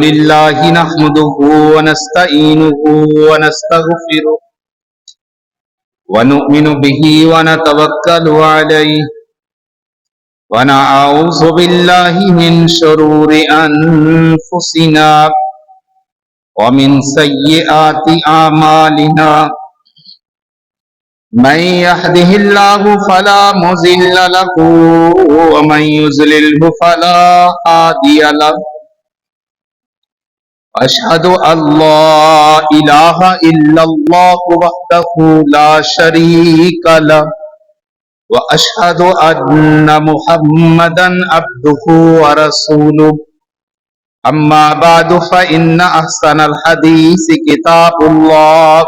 لله نحمده ونستعينه ونستغفره ونؤمن به ونتوكل عليه ونعوذ بالله من شرور أنفسنا ومن سيئات أعمالنا من يهده الله فلا مضل له ومن يضلل فلا هادي له أشهد أن لا إله إلا الله وحده لا شريك له وأشهد أن محمدا عبده ورسوله أما بعد فإن أحسن الحديث كتاب الله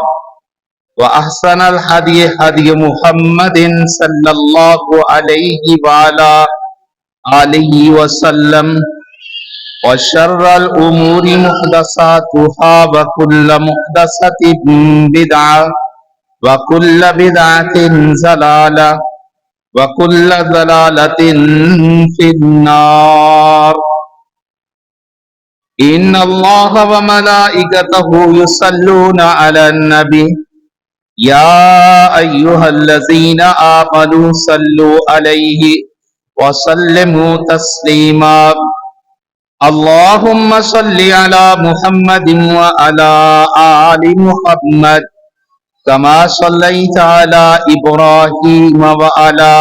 وأحسن الهدي هدي محمد صلى الله عليه وعلى آله وسلم وشر الأمور محدثاتها وكل محدثة بدعة وكل بدعة ضلالة وكل ضلالة في النار إن الله وملائكته يصلون على النبي يا أيها الذين آمنوا صلوا عليه وسلموا تسليما اللهم صل على محمد وعلى آل محمد كما صليت على إبراهيم وعلى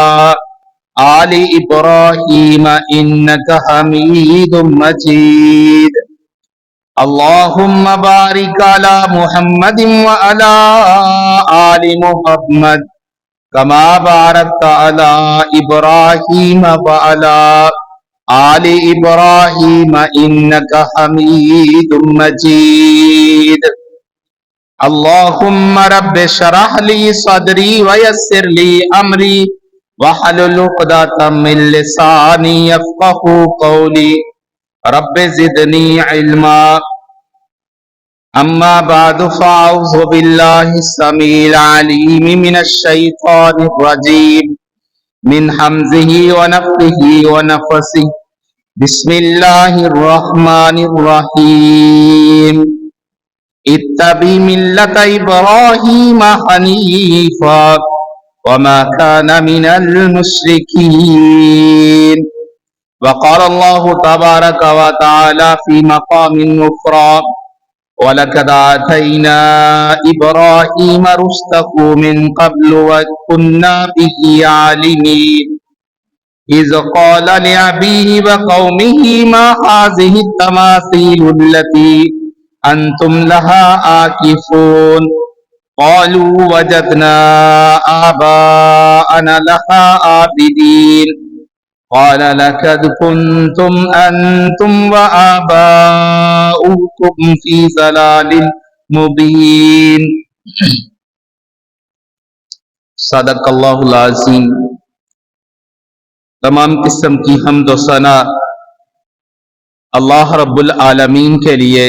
آل إبراهيم إنك حميد مجيد اللهم بارك على محمد وعلى آل محمد كما باركت على إبراهيم وعلى آل إبراهيم إنك حميد مجيد اللهم رب اشرح لي صدري ويسر لي أمري واحلل عقدة من لساني يفقهوا قولي رب زدني علما أما بعد فأعوذ بالله السميع العليم من الشيطان الرجيم من حمزه ونفخه ونفسه بسم الله الرحمن الرحيم اتبع ملة إبراهيم حنيفا وما كان من المشركين وقال الله تبارك وتعالى في مقام أخرى ولقد آتينا إبراهيم رشده من قبل وكنا به عالمين إذ قال لأبيه وقومه ما هذه التماثيل التي أنتم لها عاكفون قالوا وجدنا آباءنا لها عابدين قال لقد كنتم أنتم وآباؤكم في ضلال مبين صدق اللہ العظیم۔ تمام قسم کی حمد و ثنا اللہ رب العالمین کے لیے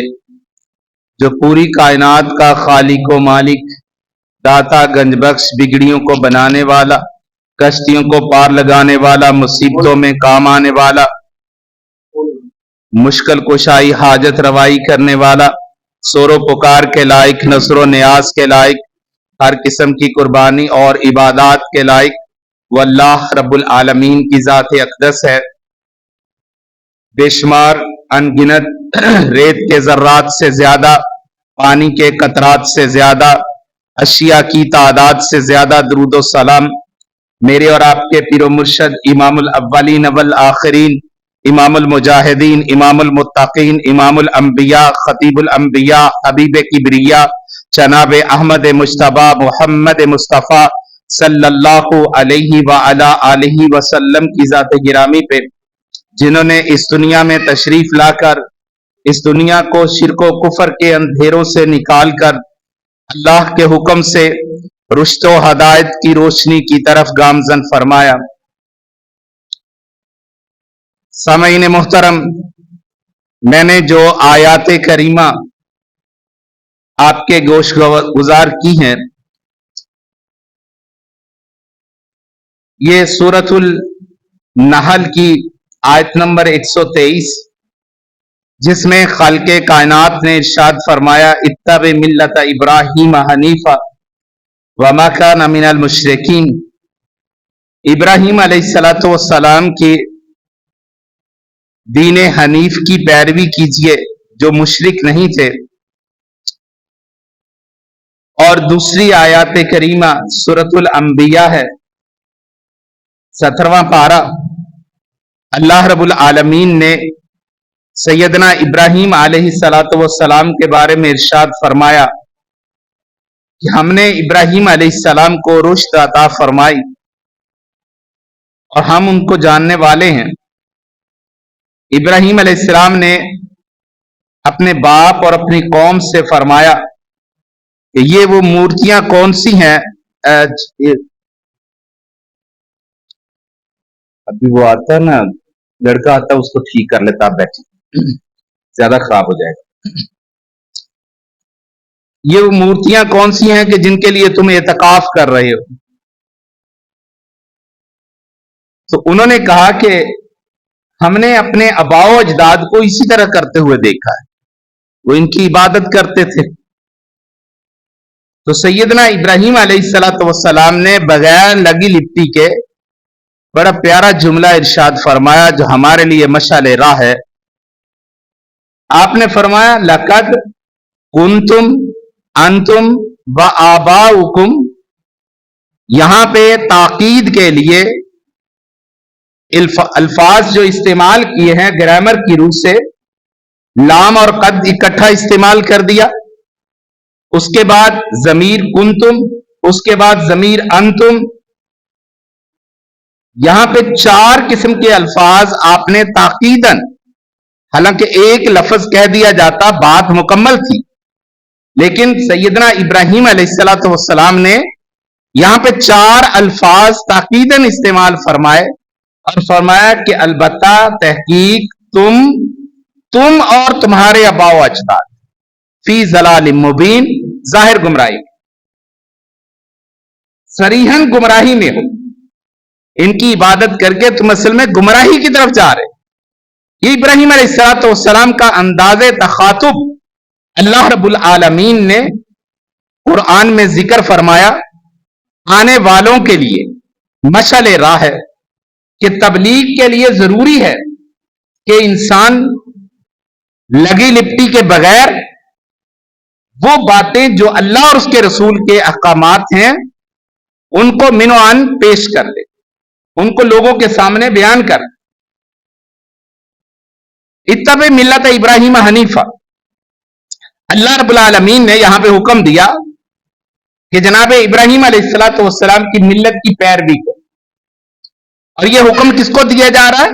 جو پوری کائنات کا خالق و مالک، داتا، گنج بخش، بگڑیوں کو بنانے والا، کشتیوں کو پار لگانے والا، مصیبتوں میں کام آنے والا، مشکل کشائی حاجت روائی کرنے والا، سور و پکار کے لائق، نصر و نیاز کے لائق، ہر قسم کی قربانی اور عبادات کے لائق وہ اللہ رب العالمین کی ذات اقدس ہے۔ بے شمار انگنت ریت کے ذرات سے زیادہ، پانی کے قطرات سے زیادہ، اشیاء کی تعداد سے زیادہ درود و سلام میرے اور آپ کے پیر و مرشد امام الاولین والآخرین، امام المجاہدین، امام المتقین، امام الانبیاء، خطیب الانبیاء، حبیب کبریاء جناب احمد مجتبی محمد مصطفیٰ صلی اللہ علیہ وعلی آلہ وسلم کی ذات گرامی پہ، جنہوں نے اس دنیا میں تشریف لا کر اس دنیا کو شرک و کفر کے اندھیروں سے نکال کر اللہ کے حکم سے رشد و ہدایت کی روشنی کی طرف گامزن فرمایا۔ سامعین محترم، میں نے جو آیات کریمہ آپ کے گوش گزار کی ہیں، یہ سورۃ النحل کی آیت نمبر 123 जिसमें खालिक़े कायनात ने इरशाद फरमाया इत्तबि मिल्लत इब्राहीम हनीफा वमा काना मिनल मुशरिकीन। इब्राहीम अलैहिस्सलातु वस्सलाम की दीन हनीफ की पैरवी कीजिए जो मुशरिक नहीं थे। और दूसरी आयात करीमा सूरतुल अंबिया है, 17वां पारा। अल्लाह रब्बुल आलमीन ने सैयदना इब्राहीम अलैहिस्सलातु वस्सलाम के बारे में इरशाद फरमाया कि हमने इब्राहीम अलैहिस्सलाम को रुश्द अता फरमाई और हम उनको जानने वाले हैं। इब्राहीम अलैहिस्सलाम ने अपने बाप और अपनी कौम से फरमाया कि ये वो मूर्तियां कौन सी हैं। अभी वो आता ना, लड़का आता उसको ठीक कर लेता, आप बैठे, ज्यादा खराब हो जाएगा। ये वो मूर्तियां कौन सी हैं कि जिनके लिए तुम एतकाफ कर रहे हो। तो उन्होंने कहा कि हमने अपने अबाओ अजदाद को इसी तरह करते हुए देखा है, वो इनकी इबादत करते थे। तो सैयदना इब्राहीम अलैहिस्सलातु वस्सलाम ने बगैर लगी लिपटी के बड़ा प्यारा जुमला इरशाद फरमाया जो हमारे लिए मशाले राह है। आपने फरमाया लक़द कुंतुम अंतुम व आबाउकुम। यहां पे ताकीद के लिए अल्फाज जो इस्तेमाल किए हैं ग्रामर की रूह से, लाम और कद इकट्ठा इस्तेमाल कर दिया, उसके बाद जमीर कुंतुम, उसके बाद जमीर अंतुम। यहां पे 4 किस्म के अल्फाज आपने ताकीदन, हालांकि एक लफ्ज कह दिया जाता बात मुकम्मल थी, लेकिन सैयदना इब्राहीम अलैहिस्सलातु वस्सलाम ने यहां पे 4 अल्फाज ताकीदन इस्तेमाल फरमाए और फरमाया कि अलबत्ता तहकीक तुम और तुम्हारे अबाओ अजदाद फी ज़लालिम मुबीन, जाहिर गुमराही, सरीहन गुमराही में हो। इनकी इबादत करके तुम असल में गुमराही की तरफ जा रहे। ये इब्राहीम अलैहिस्सलातु वस्सलाम का अंदाज़े तखातुब अल्लाह रब्बुल आलमीन ने कुरान में जिक्र फरमाया। आने वालों के लिए मशअले राह है कि तबलीग के लिए जरूरी है कि इंसान लगी लिपटी के बगैर वो बातें जो अल्लाह और उसके रसूल के अहकामात हैं उनको मिनोआन पेश कर ले, उनको लोगों के सामने बयान कर। इत्तबे मिल्लत इब्राहीम हनीफा, अल्लाह रब्बुल आलमीन ने यहां पे हुक्म दिया कि जनाब इब्राहीम अलैहिस्सलातु वस्सलाम की मिल्लत की पैरवी को। और यह हुक्म किसको दिया जा रहा है?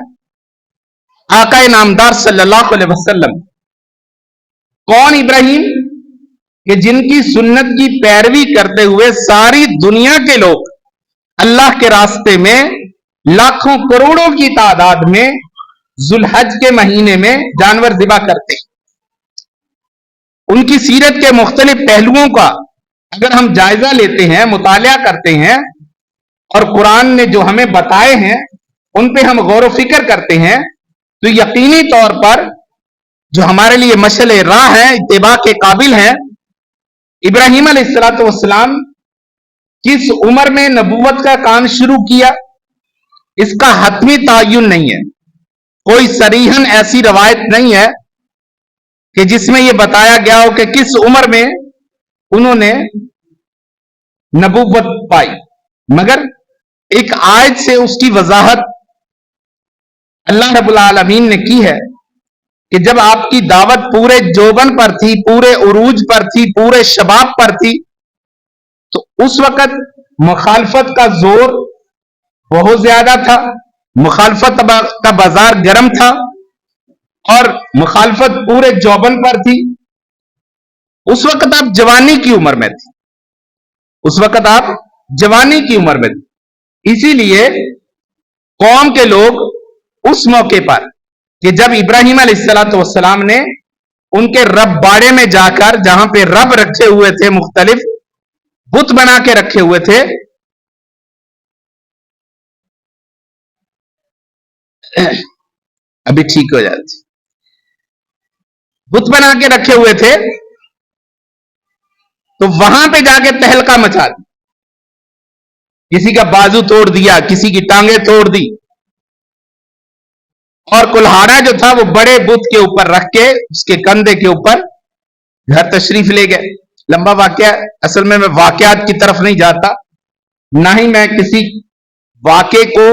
आका नामदार सल्लल्लाहु अलैहि वसल्लम। कौन इब्राहीम? कि जिनकी सुन्नत की पैरवी करते हुए सारी दुनिया के लोग अल्लाह के रास्ते में लाखों करोड़ों की तादाद में जुल्हज के महीने में जानवर ज़िबा करते। उनकी सीरत के मुख्तलिफ पहलुओं का अगर हम जायजा लेते हैं, मुतालिया करते हैं और कुरान ने जो हमें बताए हैं उन पे हम गौर फिक्र करते हैं, तो यकीनी तौर पर जो हमारे लिए मशअले राह है, इत्तिबा के काबिल है। इब्राहीम अलैहिस्सलातु वस्सलाम किस उम्र में नबूवत का काम शुरू किया इसका हतमी तायुन नहीं है। कोई सरीहन ऐसी रवायत नहीं है कि जिसमें यह बताया गया हो कि किस उम्र में उन्होंने नबूवत पाई, मगर एक आयत से उसकी वजाहत अल्लाह रब्बुल आलमीन ने की है कि जब आपकी दावत पूरे जोबन पर थी, पूरे उरूज पर थी, पूरे शबाब पर थी, तो उस वक्त मुखालफत का जोर बहुत ज्यादा था, मुखालफत का बाजार गर्म था और मुखालफत पूरे जोबन पर थी। उस वक्त आप जवानी की उम्र में थे, उस वक्त आप जवानी की उम्र में थे। इसीलिए कौम के लोग उस मौके पर कि जब इब्राहीम अलैहिस्सलातु वस्सलाम ने उनके रब बाड़े में जाकर, जहां पे रब रखे हुए थे, मुख्तलिफ बुत बना के रखे हुए थे, अभी ठीक हो जाती। بت بنا کے رکھے ہوئے تھے، تو وہاں پہ جا کے تہلکہ مچا دی، کسی کا بازو توڑ دیا، کسی کی ٹانگیں توڑ دی، اور کلہاڑا جو تھا وہ بڑے بت کے اوپر رکھ کے اس کے کندھے کے اوپر گھر تشریف لے گئے۔ لمبا واقعہ، اصل میں واقعات کی طرف نہیں جاتا، نہ ہی میں کسی واقعے کو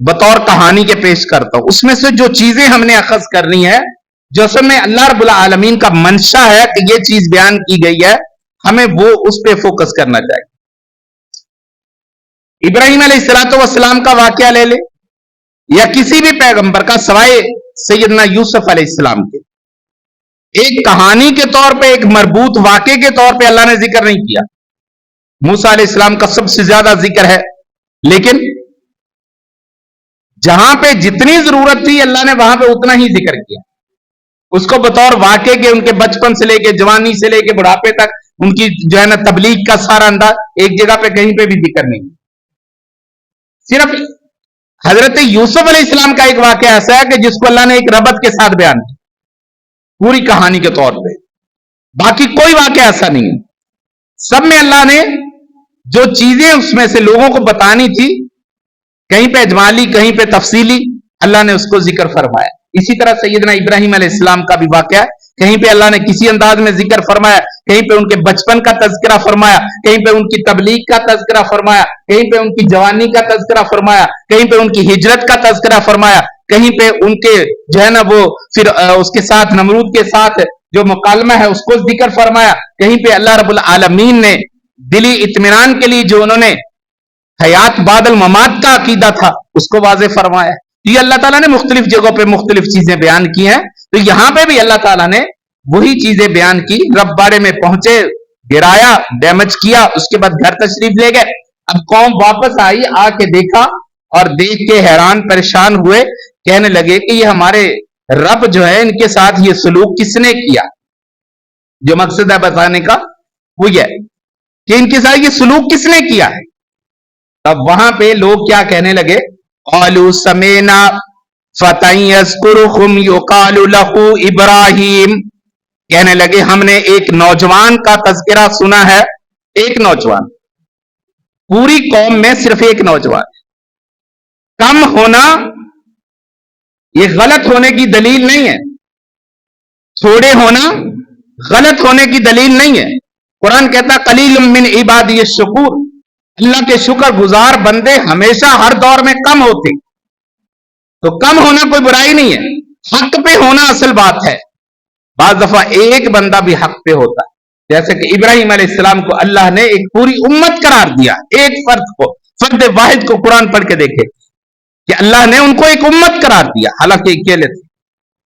بطور کہانی کے پیش کرتا ہوں۔ اس میں سے جو چیزیں ہم نے اخذ کرنی ہے، جو اصل میں اللہ رب العالمین کا منشا ہے کہ یہ چیز بیان کی گئی ہے، ہمیں وہ اس پہ فوکس کرنا چاہیے۔ ابراہیم علیہ الصلوۃ والسلام کا واقعہ لے لے، یا کسی بھی پیغمبر کا سوائے سیدنا یوسف علیہ السلام کے، ایک کہانی کے طور پہ، ایک مربوط واقعے کے طور پہ اللہ نے ذکر نہیں کیا۔ موسیٰ علیہ السلام کا سب سے زیادہ ذکر ہے، لیکن جہاں پہ جتنی ضرورت تھی اللہ نے وہاں پہ اتنا ہی ذکر کیا، اس کو بطور واقعے کے، ان کے بچپن سے لے کے جوانی سے لے کے بڑھاپے تک ان کی جو ہے نا تبلیغ کا سارا انداز ایک جگہ پہ کہیں پہ بھی ذکر نہیں۔ صرف حضرت یوسف علیہ السلام کا ایک واقعہ ایسا ہے کہ جس کو اللہ نے ایک ربط کے ساتھ بیان کیا پوری کہانی کے طور پہ، باقی کوئی واقعہ ایسا نہیں ہے۔ سب میں اللہ نے جو چیزیں اس میں سے لوگوں کو بتانی تھی، کہیں پہ اجمالی کہیں پہ تفصیلی، اللہ نے اس کو ذکر فرمایا۔ اسی طرح سیدنا ابراہیم علیہ السلام کا بھی واقعہ ہے، کہیں پہ اللہ نے کسی انداز میں ذکر فرمایا، کہیں پہ ان کے بچپن کا تذکرہ فرمایا، کہیں پہ ان کی تبلیغ کا تذکرہ فرمایا، کہیں پہ ان کی جوانی کا تذکرہ فرمایا، کہیں پہ ان کی ہجرت کا تذکرہ فرمایا، کہیں پہ ان کے جو ہے نا وہ پھر اس کے ساتھ نمرود کے ساتھ جو مکالمہ ہے اس کو ذکر فرمایا، کہیں پہ اللہ رب العالمین نے دلی اطمینان کے لیے جو انہوں نے حیات بعد الممات کا عقیدہ تھا اس کو واضح فرمایا۔ یہ اللہ تعالیٰ نے مختلف جگہوں پہ مختلف چیزیں بیان کی ہیں، تو یہاں پہ بھی اللہ تعالیٰ نے وہی چیزیں بیان کی۔ رب باڑے میں پہنچے، گرایا، ڈیمیج کیا، اس کے بعد گھر تشریف لے گئے۔ اب قوم واپس آئی، آ کے دیکھا اور دیکھ کے حیران پریشان ہوئے، کہنے لگے کہ یہ ہمارے رب جو ہے ان کے ساتھ یہ سلوک کس نے کیا؟ جو مقصد ہے بتانے کا وہ یہ کہ ان کے ساتھ یہ سلوک کس نے کیا ہے؟ اب وہاں پہ لوگ کیا کہنے لگے؟ قالوا سمینا فتى يذكرهم يقال له ابراہیم، کہنے لگے ہم نے ایک نوجوان کا تذکرہ سنا ہے۔ ایک نوجوان، پوری قوم میں صرف ایک نوجوان۔ کم ہونا یہ غلط ہونے کی دلیل نہیں ہے، چھوڑے ہونا غلط ہونے کی دلیل نہیں ہے۔ قرآن کہتا قلیل من عبادی الشکور، اللہ کے شکر گزار بندے ہمیشہ ہر دور میں کم ہوتے، تو کم ہونا کوئی برائی نہیں ہے، حق پہ ہونا اصل بات ہے۔ بعض دفعہ ایک بندہ بھی حق پہ ہوتا ہے، جیسے کہ ابراہیم علیہ السلام کو اللہ نے ایک پوری امت قرار دیا، ایک فرد کو، فرد واحد کو قرآن پڑھ کے دیکھے کہ اللہ نے ان کو ایک امت قرار دیا، حالانکہ اکیلے تھے۔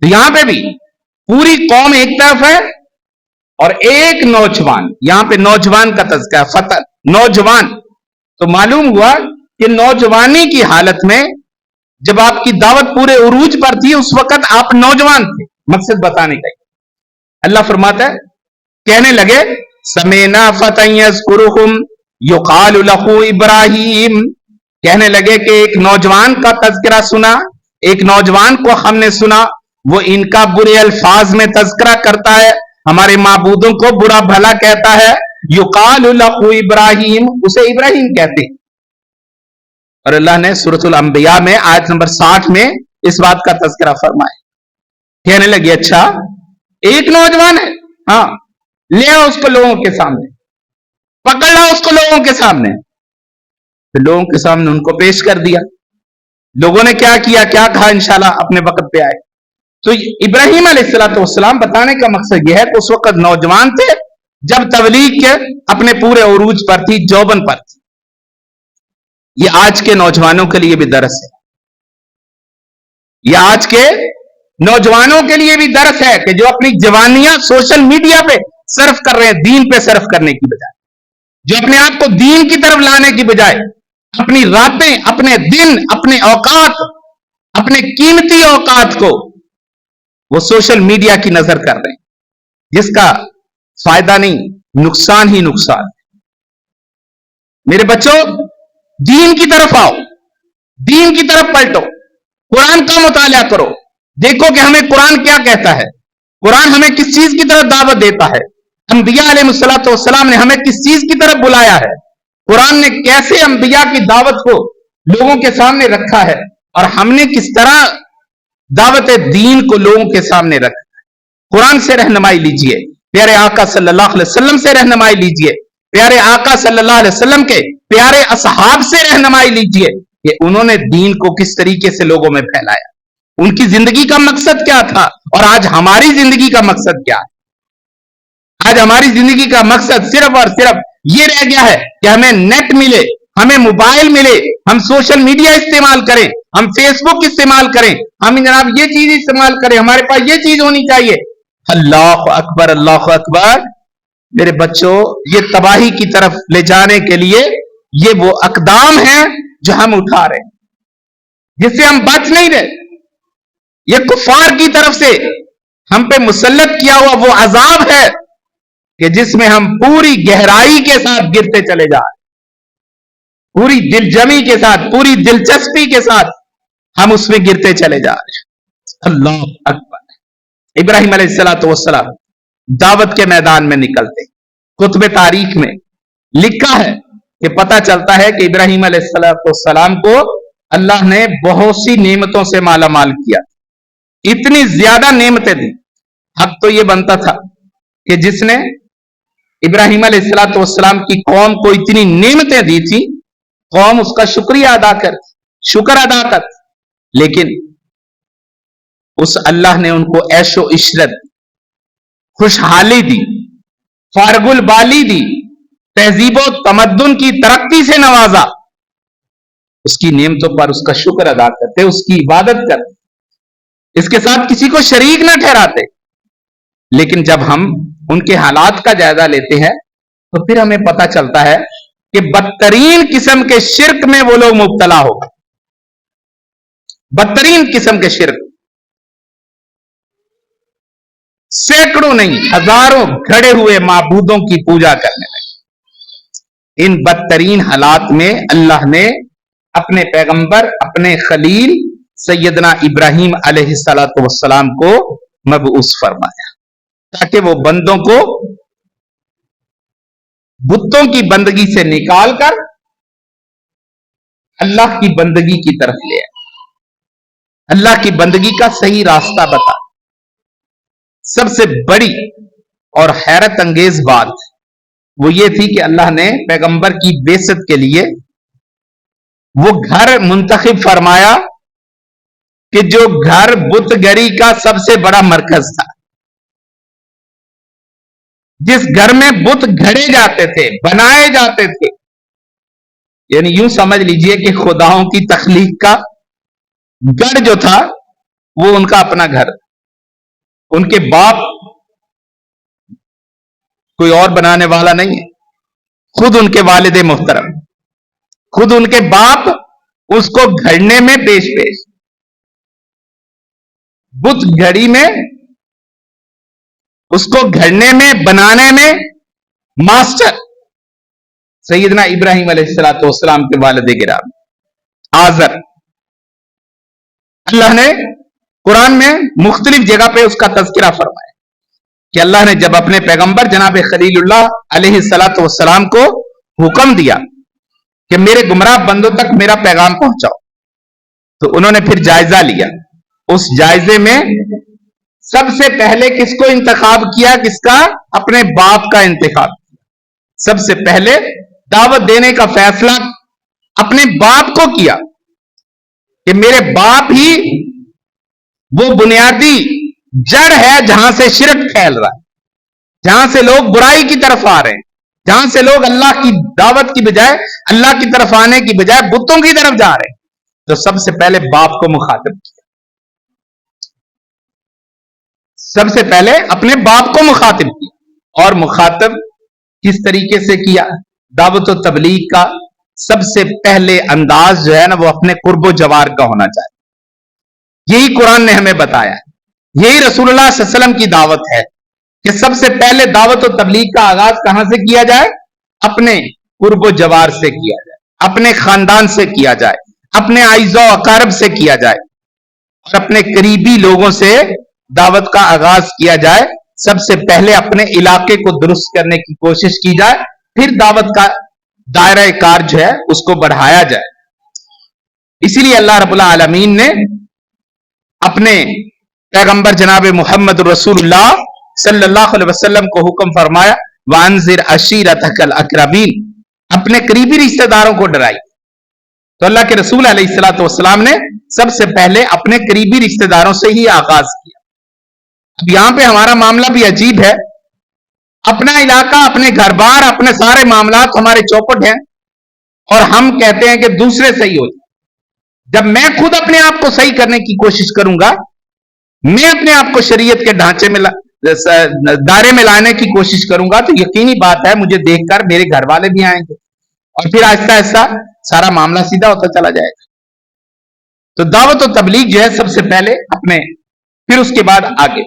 تو یہاں پہ بھی پوری قوم ایک طرف ہے اور ایک نوجوان، یہاں پہ نوجوان کا تذکرہ، فتح نوجوان، تو معلوم ہوا کہ نوجوانی کی حالت میں جب آپ کی دعوت پورے عروج پر تھی اس وقت آپ نوجوان تھے۔ مقصد بتانے کا اللہ فرماتا ہے، کہنے لگے سمینا فتى يذكرهم يقال له ابراہیم، کہنے لگے کہ ایک نوجوان کا تذکرہ سنا، ایک نوجوان کو ہم نے سنا، وہ ان کا برے الفاظ میں تذکرہ کرتا ہے، ہمارے معبودوں کو برا بھلا کہتا ہے۔ یقال له ابراہیم، اسے ابراہیم کہتے ہیں۔ اور اللہ نے سورۃ الانبیاء میں آیت نمبر 60 میں اس بات کا تذکرہ فرمایا۔ کہنے لگے اچھا ایک نوجوان ہے، ہاں لے آؤ اس کو لوگوں کے سامنے، پکڑ لاؤ اس کو لوگوں کے سامنے۔ پھر لوگوں کے سامنے ان کو پیش کر دیا۔ لوگوں نے کیا کیا، کیا کہا، انشاءاللہ اپنے وقت پہ آئے۔ تو ابراہیم علیہ السلام بتانے کا مقصد یہ ہے کہ اس وقت نوجوان تھے جب تبلیغ کے اپنے پورے عروج پر تھی، جوبن پر تھی۔ یہ آج کے نوجوانوں کے لیے بھی درس ہے، یہ آج کے نوجوانوں کے لیے بھی درس ہے کہ جو اپنی جوانیاں سوشل میڈیا پہ صرف کر رہے ہیں، دین پہ صرف کرنے کی بجائے، جو اپنے آپ کو دین کی طرف لانے کی بجائے اپنی راتیں، اپنے دن، اپنے اوقات، اپنے قیمتی اوقات کو وہ سوشل میڈیا کی نظر کر رہے ہیں، جس کا فائدہ نہیں، نقصان ہی نقصان۔ میرے بچوں دین کی طرف آؤ، دین کی طرف پلٹو، قرآن کا مطالعہ کرو، دیکھو کہ ہمیں قرآن کیا کہتا ہے۔ कुरान हमें किस चीज की तरफ दावत देता है, अंबिया अलैहिस्सलातु वस्सलाम ने हमें किस चीज की तरफ बुलाया है, कुरान ने कैसे अंबिया की दावत को लोगों के सामने रखा है और हमने किस तरह दावत दीन को लोगों के सामने रखा। कुरान से रहनुमाई लीजिए, प्यारे आका सल्लल्लाहु अलैहि वसल्लम से रहनुमाई लीजिए, प्यारे आका सल्लल्लाहु अलैहि वसल्लम के प्यारे असहाब से रहनुमाई लीजिए कि उन्होंने दीन को किस तरीके से लोगों में फैलाया, उनकी जिंदगी का मकसद क्या था और आज हमारी जिंदगी का मकसद क्या है। आज हमारी जिंदगी का मकसद सिर्फ और सिर्फ ये रह गया है कि हमें नेट मिले, हमें मोबाइल मिले, हम सोशल मीडिया इस्तेमाल करें, हम फेसबुक इस्तेमाल करें, हम जनाब ये चीज इस्तेमाल करें, हमारे पास ये चीज होनी चाहिए। अल्लाह अकबर, अल्लाह अकबर। मेरे बच्चों, ये तबाही की तरफ ले जाने के लिए ये वो अकदाम हैं जो हम उठा रहे हैं, जिससे हम बच नहीं रहे। ये कुफार की तरफ से हम पे मुसल्लत किया हुआ वो अजाब है कि जिसमें हम पूरी गहराई के साथ गिरते चले जा रहे, पूरी दिलजमी के साथ, पूरी दिलचस्पी के साथ हम उसमें गिरते चले जा रहे हैं। अल्लाह अकबर। इब्राहिम अलैहिस्सलातु वस्सलाम दावत के मैदान में निकलते, कुतुब तारीख में लिखा है कि पता चलता है कि इब्राहिम अलैहिस्सलातु वस्सलाम को अल्लाह ने बहुत सी नेमतों से माला माल किया, इतनी ज्यादा नेमतें दी। हक तो यह बनता था कि जिसने इब्राहिम अलैहिस्सलातु वस्सलाम की कौम को इतनी नेमतें दी थी, कौम उसका शुक्रिया अदा कर, शुक्र अदा कर, लेकिन उस अल्लाह ने उनको ऐशो इशरत, खुशहाली दी, फारगुल बाली दी, तहजीबो तमद्दुन की तरक्की से नवाजा। उसकी नेमतों पर उसका शुक्र अदा करते, उसकी इबादत करते, इसके साथ किसी को शरीक ना ठहराते। लेकिन जब हम उनके हालात का जायजा लेते हैं तो फिर हमें पता चलता है कि बदतरीन किस्म के शिर्क में वो लोग मुब्तला हो गए, बदतरीन किस्म के शिर्क। सैकड़ों नहीं हजारों घड़े हुए माबूदों की पूजा करने लगे। इन बदतरीन हालात में अल्लाह ने अपने पैगंबर, अपने खलील सैयदना इब्राहिम अलैहिस्सलातु वस्सलाम को मबऊस फरमाया ताकि वो बंदों को बुतों की बंदगी से निकालकर अल्लाह की बंदगी की तरफ ले आए, अल्लाह की बंदगी का सही रास्ता बता। सबसे बड़ी और हैरत अंगेज बात वो ये थी कि अल्लाह ने पैगंबर की बेइज्जत के लिए वो घर मुंतखब फरमाया कि जो घर बुतगरी का सबसे बड़ा मरकज था, जिस घर में बुत घड़े जाते थे, बनाए जाते थे, यानी यूं समझ लीजिए कि खुदाओं की तख्लीक का गढ़ जो था वो उनका अपना घर, उनके बाप कोई और बनाने वाला नहीं है, खुद उनके वालिदे मोहतरम, खुद उनके बाप उसको घड़ने में पेश पेश, बुत घड़ी में, उसको घड़ने में, बनाने में मास्टर सैयदना इब्राहिम अलैहिस्सलातु वस्सलाम के वालिद गिराम आजर। अल्लाह ने कुरान में मुख्तलिफ जगह पे उसका तज़किरा फरमाया कि अल्लाह ने जब अपने पैगंबर जनाब खलीलुल्लाह अलैहिस्सलातु वस्सलाम को हुक्म दिया कि मेरे गुमराह बंदों तक मेरा पैगाम पहुंचाओ, तो उन्होंने फिर जायजा लिया। उस जायजे में सबसे पहले किसको इंतखाब किया? किसका? अपने बाप का इंतखाब किया। सबसे पहले दावत देने का फैसला अपने बाप को किया कि मेरे बाप ही वो बुनियादी जड़ है जहां से शिरक फैल रहा है, जहां से लोग बुराई की तरफ आ रहे हैं, जहां से लोग अल्लाह की दावत की बजाय, अल्लाह की तरफ आने की बजाय बुतों की तरफ जा रहे हैं। तो सबसे पहले बाप को मुखातिब किया, सबसे पहले अपने बाप को मुखातिब किया। और मुखातिब किस तरीके से किया? दावत और तबलीग का सबसे पहले अंदाज जो है ना, वो अपने कुर्बो जवार का होना चाहिए। यही कुरान ने हमें बताया, यही रसूलुल्लाह सल्लल्लाहु अलैहि वसल्लम की दावत है कि सबसे पहले दावत और तबलीग का आगाज कहां से किया जाए? अपने कुर्बो जवार से किया जाए, अपने खानदान से किया जाए, अपने आइज़ो अकारब से किया जाए और अपने करीबी लोगों से दावत का आगाज किया जाए, सबसे पहले अपने इलाके को दुरुस्त करने की कोशिश की जाए, फिर दावत का दायरा कार जो है उसको बढ़ाया जाए। इसीलिए अल्लाह रब्बुल आलमीन ने अपने पैगंबर जनाब मोहम्मद रसूलुल्लाह सल्लल्लाहु अलैहि वसल्लम को हुक्म फरमाया, वांजिर अशीरतकल अकरबीन, अपने करीबी रिश्तेदारों को डराइए। तो अल्लाह के रसूल अलैहिस्सलातु वस्सलाम ने सबसे पहले अपने करीबी रिश्तेदारों से ही आगाज किया। अब यहां पे हमारा मामला भी अजीब है, अपना इलाका, अपने घर बार, अपने सारे मामलात हमारे चौपट हैं और हम कहते हैं कि दूसरे सही हो जाए। जब मैं खुद अपने आप को सही करने की कोशिश करूंगा, मैं अपने आप को शरीयत के ढांचे में दायरे में लाने की कोशिश करूंगा, तो यकीनी बात है मुझे देखकर मेरे घर वाले भी आएंगे और फिर आहिस्ता आहिस्ता सारा मामला सीधा होता चला जाएगा। तो दावत और तबलीग जो है सबसे पहले अपने, फिर उसके बाद आगे।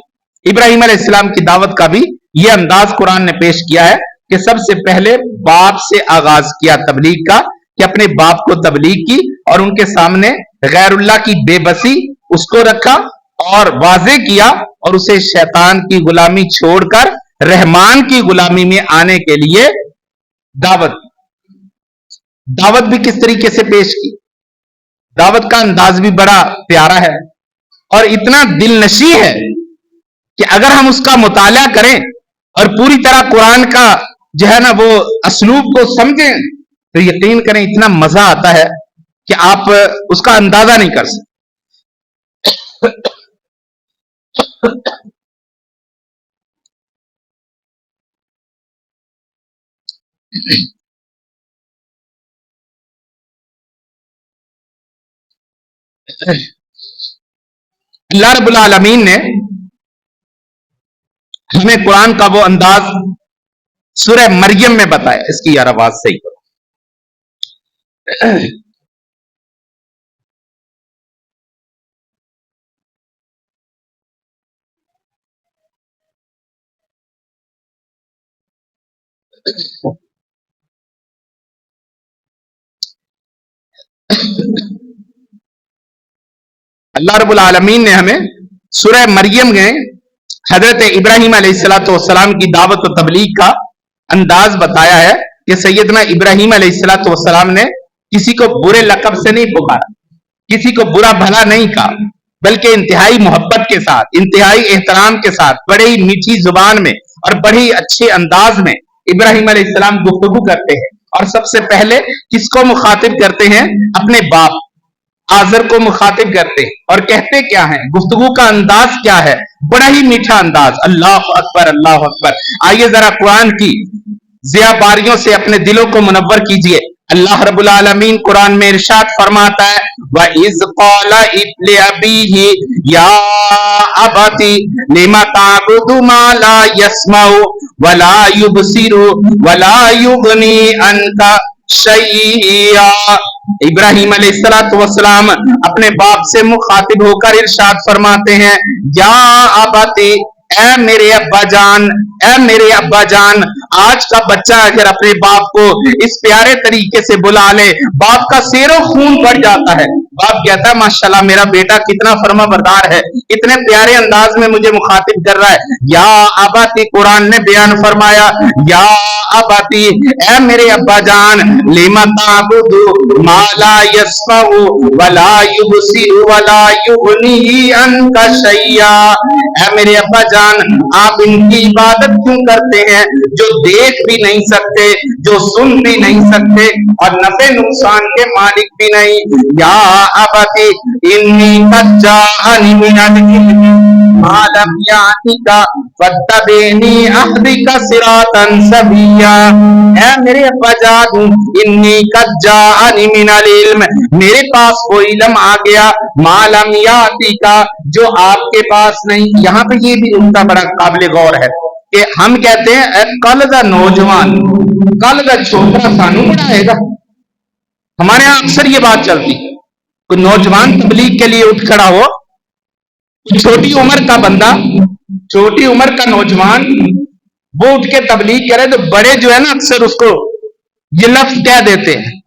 इब्राहिम अलैहिस्सलाम की दावत का भी ये अंदाज कुरान ने पेश किया है कि सबसे पहले बाप से आगाज किया तबलीग का, कि अपने बाप को तबलीग की और उनके सामने गैरुल्लाह की बेबसी उसको रखा और वाजे किया और उसे शैतान की गुलामी छोड़कर रहमान की गुलामी में आने के लिए दावत भी किस तरीके से पेश की। दावत का अंदाज भी बड़ा प्यारा है और इतना दिलनशी है कि अगर हम उसका मुताला करें और पूरी तरह कुरान का जो है ना वो असलूब को समझें, तो यकीन करें इतना मजा आता है कि आप उसका अंदाजा नहीं कर सकते। अल्लाह रब्बुल आलमीन ने हमें कुरान का वो अंदाज सूरह मरियम में बताया। इसकी यार आवाज सही करो। अल्लाह रब्बुल आलमीन ने हमें सूरह मरियम में हजरत इब्राहिम अलैहिस्सलाम की दावत और तबलीग का अंदाज बताया है कि सैयदना इब्राहिम अलैहिस्सलाम ने किसी को बुरे लक़ब से नहीं पुकारा, किसी को बुरा भला नहीं कहा, बल्कि इंतहाई मोहब्बत के साथ, इंतहाई एहतराम के साथ, बड़े ही मीठी जुबान में और बड़े ही अच्छे अंदाज में इब्राहिम अलैहिस्सलाम गुफ्तगू करते हैं। और सबसे पहले किसको मुखातिब करते हैं? अपने बाप आजर को मुखातिब करते हैं और कहते क्या है, गुफ्तगू का अंदाज क्या है? बड़ा ही मीठा अंदाज। अल्लाह अकबर, अल्लाह अकबर। आइए जरा कुरान की जिया बारियों से अपने दिलों को मुनव्वर कीजिए। अल्लाह रब्बुल आलमीन कुरान में इरशाद फरमाता है, व इज़ क़ाला इब्ने अबीही या अबती लिमा ताबुदु मा ला यस्माउ व ला युबसिरु व ला युगनी अन्का शैया। इब्राहिम अलैहिस्सलाम अपने बाप से मुखातिब होकर इरशाद फरमाते हैं, या अबती, ऐ मेरे अब्बा जान, ऐ मेरे अब्बा जान। आज का बच्चा अगर अपने बाप को इस प्यारे तरीके से बुला ले, बाप का सेरो खून बढ़ जाता है। बाप कहता है माशाल्लाह मेरा बेटा कितना फर्मा बरदार है, इतने प्यारे अंदाज में मुझे मुखातिब कर रहा है। या अबाती, कुरान ने बयान फरमाया, या अबाती, ऐ मेरे अब्बा जान, लिमा ताबुदु मा ला यस्माउ वला युबसिरु वला युगनी अन्का शैया। ऐ मेरे अब्बा जान, आप इनकी इबादत क्यों करते हैं जो देख भी नहीं सकते, जो सुन भी नहीं सकते और नफे नुकसान के मालिक भी नहीं। या अबती इन्नी कद जाअनी मिनल इल्मी मा लम यातिका फत्तबिनी अहदिका सिरातन सविया। ऐ मेरे अब्बा जान, इन्नी कद जाअनी मिनल इल्म, मेरे पास वो इल्म आ गया, मा लम यातिका, जो आपके पास नहीं। यहाँ पे ये भी उनका बड़ा काबिल गौर है कि हम कहते हैं कल का नौजवान कल का छोटा सानू पढ़ाएगा। हमारे यहां अक्सर ये बात चलती, कोई नौजवान तबलीग के लिए उठ खड़ा हो, छोटी उम्र का बंदा, छोटी उम्र का नौजवान वो उठ के तबलीग करे तो बड़े जो है ना अक्सर उसको ये लफ्ज कह देते हैं,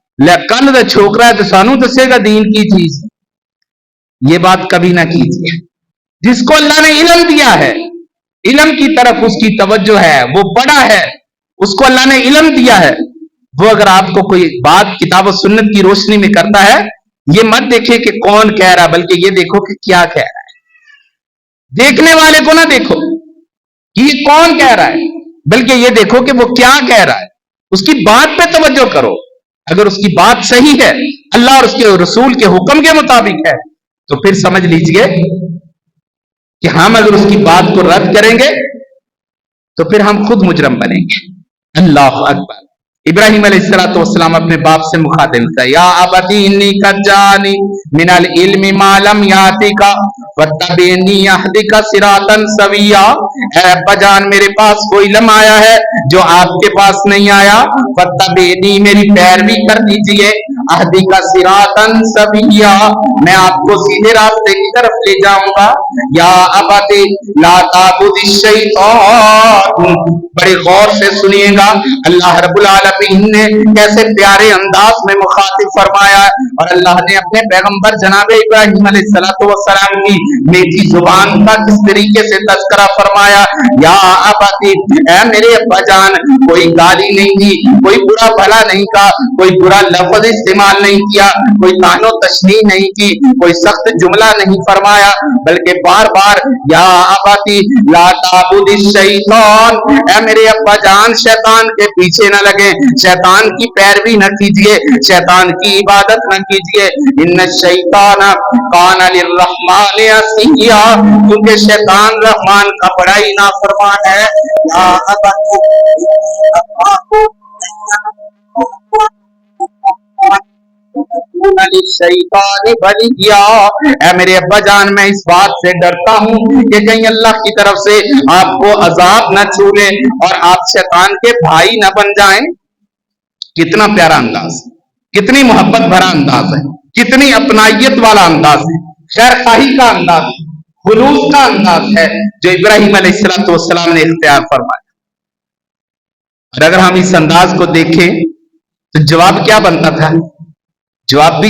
कल का छोकरा है तो सानू दसेगा दीन की चीज। ये बात कभी ना कीजिए। जिसको अल्लाह ने इल्म दिया है, इल्म की तरफ उसकी तवज्जो है, वो बड़ा है, उसको अल्लाह ने इल्म दिया है, वो अगर आपको कोई बात किताब और सुन्नत की रोशनी में करता है, ये मत देखे कि कौन कह रहा, बल्कि ये देखो कि क्या कह रहा है। देखने वाले को ना देखो कि ये कौन कह रहा है, बल्कि ये देखो कि वो क्या कह रहा है, उसकी बात पे तवज्जो करो। अगर उसकी बात सही है, अल्लाह और उसके रसूल के हुक्म के मुताबिक है, तो फिर समझ लीजिए कि हम अगर उसकी बात को रद्द करेंगे तो फिर हम खुद मुजरम बनेंगे। अल्लाह अकबर। इब्राहिम अलैहिस्सलाम अपने बाप से मुखातिब था, या अबती इन्नी कद जानी मिनल इल्मी मा लम यातिका वत्तबिनी अहदिका सिरातन सविया। ऐ अब्बा जान, मेरे पास वो इल्म आया है जो आपके पास नहीं आया, वत्तबिनी, मेरी पैरवी कर लीजिए, अहदिका सिरातन सविया, मैं आपको सीधे रास्ते की तरफ ले जाऊंगा। या अबती ला ताबुदिश शैतान, बड़े गौर से सुनिएगा, अल्लाह रब्बुल आलमीन ने कैसे प्यारे अंदाज में मुखातिब फरमाया, और अल्लाह ने अपने पैगंबर जनाब इब्राहिम अलैहिस्सलाम की मीठी जुबान का किस तरीके से तज़किरा फरमाया। या अबती, ऐ मेरे अब्बा जान, कोई गाली नहीं दी, कोई बुरा भला नहीं कहा, कोई बुरा लफ्ज इस्तेमाल नहीं किया, कोई तानो तशनीह नहीं की, कोई सख्त जुमला नहीं फरमाया, बल्कि बार बार या अबती ला ताबुदिश शैतान, ऐ मेरे अब्बा जान, शैतान के पीछे न लगे, शैतान की पैरवी न कीजिए, शैतान की इबादत न कीजिए। इन्न शैतान कान लिर्रहमान असिया, क्योंकि शैतान रहमान का बड़ा ही नाफरमान है। या मेरे अब्बा जान, मैं इस बात से डरता हूँ कि कहीं अल्लाह की तरफ से आपको अजाब न छू ले और आप शैतान के भाई न बन जाएं। कितना प्यारा अंदाज, कितनी मोहब्बत भरा अंदाज है, कितनी अपनाइयत वाला अंदाज है, खैर खाही का अंदाज है, खुलूस का अंदाज है जो इब्राहिम अलैहिस्सलाम ने इख्तियार फरमाया। और अगर हम इस अंदाज को देखें तो जवाब क्या बनता था? जवाब भी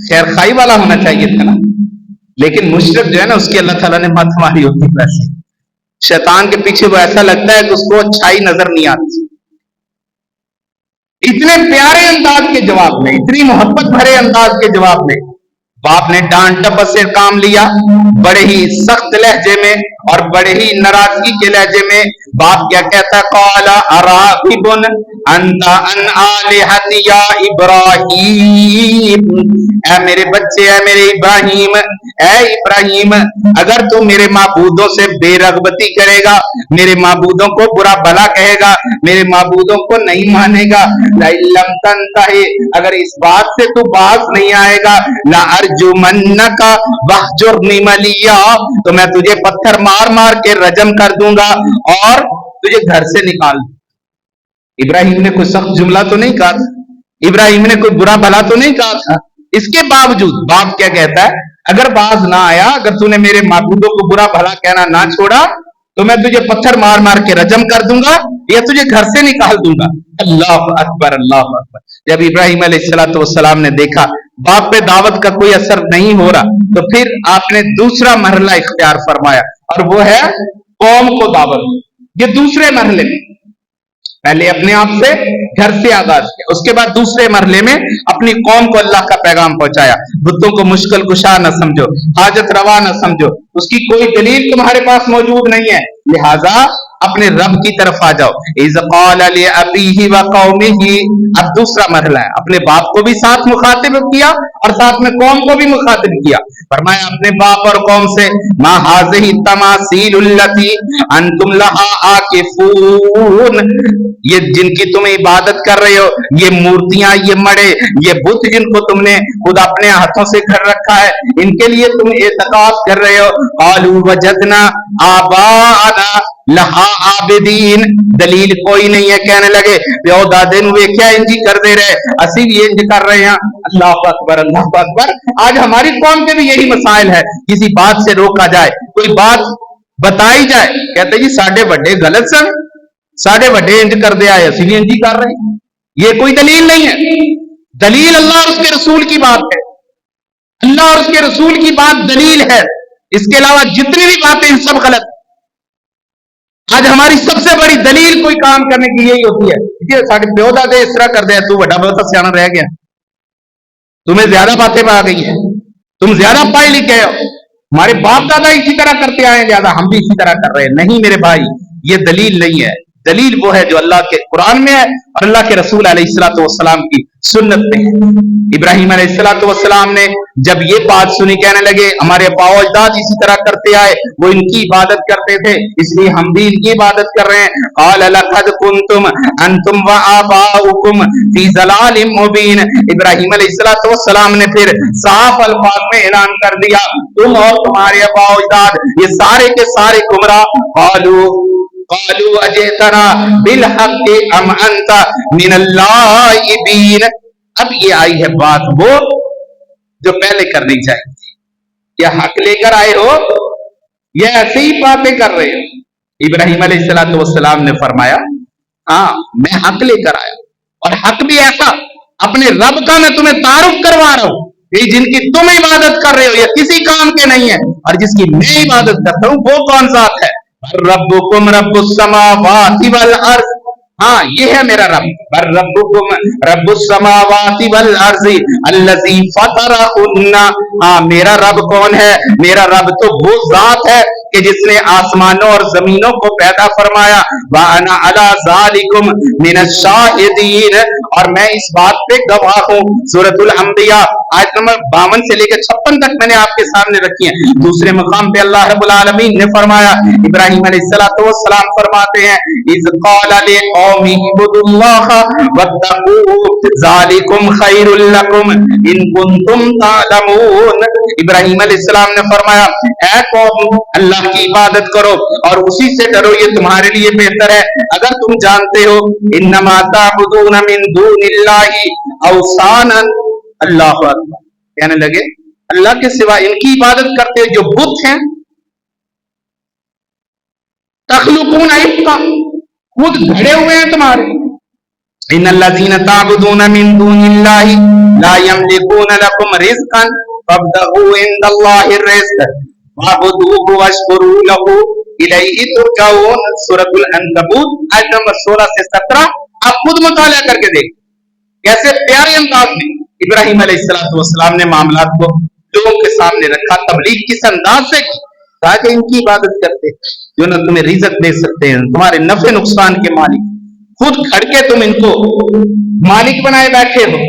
खैर खाई वाला होना चाहिए था ना, लेकिन मुशरिक जो है ना, उसकी अल्लाह ताला ने मत मारी होती। वैसे शैतान के पीछे वो ऐसा लगता है कि उसको अच्छाई नजर नहीं आती। इतने प्यारे अंदाज के जवाब में, इतनी मोहब्बत भरे अंदाज के जवाब में बाप ने डांट डपट से काम लिया, बड़े ही सख्त लहजे में और बड़े ही नाराजगी के लहजे में बाप क्या कहता, क़ाला अराग़िबुन अंता अन आलिहती या इब्राहीम, ऐ मेरे बच्चे, ऐ मेरे इब्राहिम, ऐ इब्राहिम, अगर तू मेरे माबूदों से बेरगबती करेगा, मेरे माबूदों को बुरा भला कहेगा, मेरे माबूदों को नहीं मानेगा, लम तंतही, अगर इस बात से तू बाज नहीं आएगा, ला अर्जुमन्नका वहजुरनी मलिया, तो मैं तुझे पत्थर मार मार के रजम कर दूंगा और तुझे घर से निकाल दूंगा। इब्राहिम ने कोई सख्त जुमला तो नहीं कहा था, इब्राहिम ने कोई बुरा भला तो नहीं कहा था, इसके बावजूद बाप क्या कहता है, अगर बाज ना आया, अगर तूने मेरे माबूदों को बुरा भला कहना ना छोड़ा, तो मैं तुझे पत्थर मार मार के रजम कर दूंगा या तुझे घर से निकाल दूंगा। अल्लाह अकबर, अल्लाह अकबर। जब इब्राहिम अलैहिस्सलाम ने देखा बाप पे दावत का कोई असर नहीं हो रहा, तो फिर आपने दूसरा मरहला इख्तियार फरमाया, और वो है कौम को दावत। ये दूसरे मरहले में, पहले अपने आप से घर से आगाज किया, उसके बाद दूसरे मरहले में अपनी कौम को अल्लाह का पैगाम पहुंचाया। बुतों को मुश्किल कुशा न समझो, हाजत रवा न समझो, उसकी कोई दलील तुम्हारे पास मौजूद नहीं है, लिहाजा अपने रब की तरफ आ जाओ। इज़ क़ाल लि अबीही व क़ौमिही, अब दूसरा मरहला है, अपने बाप को भी साथ मुखातिब किया और साथ में कौम को भी मुखातिब किया। फरमाया अपने बाप और कौम से, मा हाज़िही तमासीलुल्लती अंतुम लहा आकिफून, ये जिनकी तुम इबादत कर रहे हो, ये मूर्तियां, ये मड़े, ये बुत जिनको तुमने खुद अपने हाथों से घर रखा है, इनके लिए तुम एतकाफ कर रहे हो। क़ालू वजदना आबाना लहा आबिदीन, दलील कोई नहीं है, कहने लगे प्यो दादे नु क्या इंजी कर दे रहे, असी भी इंज कर रहे हैं। अल्लाह अकबर, अल्लाह अकबर। आज हमारी कौम के भी यही मसाइल है, किसी बात से रोका जाए, कोई बात बताई जाए, कहते जी साडे बड़े गलत सन, साडे बड़े इंज कर दे आए, असी भी इंज कर रहे हैं। ये कोई दलील नहीं है, दलील अल्लाह और उसके रसूल की बात है, अल्लाह और उसके रसूल की बात दलील है। इसके अलावा जितनी भी बातें हैं सब गलत। आज हमारी सबसे बड़ी दलील कोई काम करने की यही होती है कि साढ़े प्यो दादे इस तरह कर दे, तू बड़ा बहुत सियाना रह गया, तुम्हें ज्यादा बातें आ गई है, तुम ज्यादा पढ़े लिखे हो, हमारे बाप दादा इसी तरह करते आए ज्यादा, हम भी इसी तरह कर रहे हैं। नहीं मेरे भाई, ये दलील नहीं है। दलील वो है जो अल्लाह के कुरान में है और अल्लाह के रसूल अलैहिस्सलातु वस्सलाम की सुन्नत में है। इब्राहिम अलैहिस्सलातु वस्सलाम ने जब ये बात सुनी, कहने लगे हमारे पाओ अजदाद इसी तरह करते आए, वो इनकी इबादत करते थे, इसलिए हम भी इनकी इबादत कर रहे हैं। क़ाल लक़द कुन्तुम अंतुम व आबाउकुम फी ज़लालिम मुबीन। इब्राहिम अलैहिस्सलातु वस्सलाम ने फिर साफ अल्फाज में ऐलान कर दिया, तुम और तुम्हारे पाओ अजदाद ये सारे के सारे गुमराह। क़ालू अजितना बिल हक़्क़ि अम अंत मिनल लाइबीन। अब ये आई है बात वो जो पहले करनी चाहिए। क्या हक लेकर आए हो या ऐसे ही बातें कर रहे हो? इब्राहिम अलैहिस्सलातु वस्सलाम ने फरमाया, हाँ मैं हक लेकर आया, और हक भी ऐसा अपने रब का मैं तुम्हें तारुफ करवा रहा हूं। ये जिनकी तुम इबादत कर रहे हो ये किसी काम के नहीं है, और जिसकी मैं इबादत करता हूं वो कौन ज़ात है? रब्बुकुम रब्बुस समावाति वल अर्ज़। हाँ ये है मेरा रब। रब्बुकुम रब्बुस समावाति वल अर्ज़ अल्लज़ी फतरहुन्ना। हाँ मेरा रब कौन है? मेरा रब तो वो जात है कि जिसने आसमानों और जमीनों को पैदा फरमाया। व अना अला ज़ालिकुम मिनश शाहिदीन, और मैं इस बात पे गवाह हूँ। सूरतुल अंबिया आयत नंबर 52 से लेकर 56 तक मैंने आपके सामने रखी है। दूसरे मकाम पे अल्लाह रब्बुल आलमीन ने फरमाया, इब्राहिम अलैहिस्सलातु वस्सलाम फरमाते हैं, इज़ क़ाल लिक़ौमी इब्दुल्लाह वत्तक़ूहु ज़ालिकुम खैरुल लकुम इन कुंतुम तालमून। इब्राहिम अलैहिस्सलाम ने फरमाया, ऐ कौम अल्लाह की इबादत करो और उसी से डरो, ये तुम्हारे लिए बेहतर है अगर तुम जानते हो। इन्नमा ताबुदून मिन दूनिल्लाहि औसानन। अल्लाहु अकबर। कहने लगे अल्लाह के सिवा इनकी इबादत करते हो जो बुत हैं। तखलुकून इफ्का, खुद घड़े हुए हैं तुम्हारे। इन्नल्लज़ीना ताबुदून मिन दूनिल्लाहि ला यमलिकून लकुम रिज़्क़न फब्तगू इंदल्लाहिर रिज़्क़ वअबुदूहु वश्कुरू लहू इलैहि तुरजाऊन। सूरतुल अनकबूत आयत नंबर 16 से 17 आप खुद मुताला करके देखिए कैसे प्यारे अंदाज में इब्राहिम अलैहिस्सलातु वस्सलाम ने मामलात को लोगों के सामने रखा, तबलीग किस अंदाज से की। कहा कि इनकी इबादत करते जो न तुम्हें रिज़्क़ दे सकते हैं, तुम्हारे नफे नुकसान के मालिक, खुद खड़ के तुम इनको मालिक बनाए बैठे हो।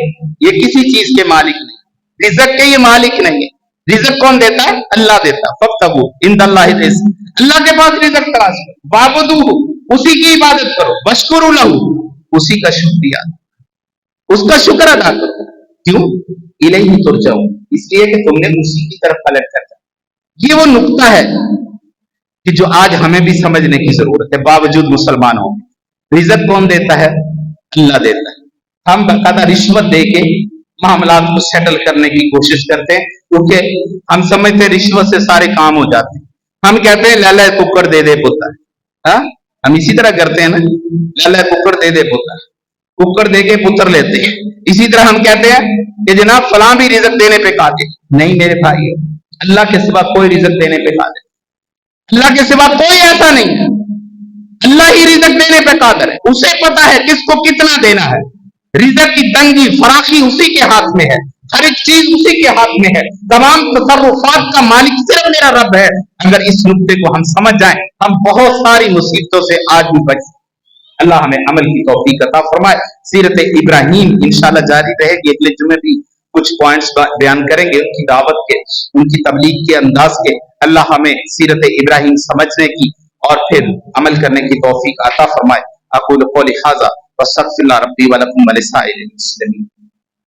ये किसी चीज के मालिक नहीं, रिज़्क़ के ये मालिक नहीं है। रिज़्क़ कौन देता है? अल्लाह देता है। फब्तगू इंदल्लाहि रिज़्क़, अल्लाह के पास रिज़्क़ तलाश करो। वाबुदूहु, उसी की इबादत करो। वश्कुरू लहू, उसी का शुक्रिया, उसका शुक्र अदा करो। क्यों? इलैहि तुरजाऊन, इसलिए कि तुमने उसी की तरफ पलट कर जाना। ये वो नुक्ता है कि जो आज हमें भी समझने की जरूरत है। बावजूद मुसलमान हो, रिज़्क़ कौन देता है? अल्लाह देता है। हम बकायदा रिश्वत देके मामलात को सेटल करने की कोशिश करते हैं, क्योंकि हम समझते हैं रिश्वत से सारे काम हो जाते हैं। हम कहते हैं लाला कुकर दे दे पुत्र, हाँ हम इसी तरह करते हैं ना, लाला कुकर दे दे पुत्र, कुकर दे के पुत्र लेते हैं। इसी तरह हम कहते हैं कि जनाब फलां भी रिज़्क़ देने पे कादिर। नहीं मेरे भाई, अल्लाह के सिवा कोई रिज़्क़ देने पे कादिर, अल्लाह के सिवा कोई ऐसा नहीं है। अल्लाह ही रिज़्क़ देने पे कादिर है, उसे पता है किसको कितना देना है। रिज़्क़ की तंगी फराखी उसी के हाथ में है, हर एक चीज उसी के हाथ में है। तमाम तसर्रुफात का मालिक सिर्फ मेरा रब है। अगर इस नुक्ते को हम समझ जाएं, हम बहुत सारी मुसीबतों से आज भी बच। अल्लाह हमें अमल की तौफीक अता फरमाए। सीरत इब्राहीम इंशाअल्लाह जारी रहेगी। अगले जुमे भी कुछ पॉइंट्स बयान करेंगे उनकी दावत के, उनकी तबलीग के अंदाज के। अल्लाह हमें सीरत इब्राहीम समझने की और फिर अमल करने की तौफीक अता फरमाए। अक़ूलु क़ौली हाज़ा वस्तग़फ़िरुल्लाह रब्बी व लकुम व लिसाइरिल मुस्लिमीन।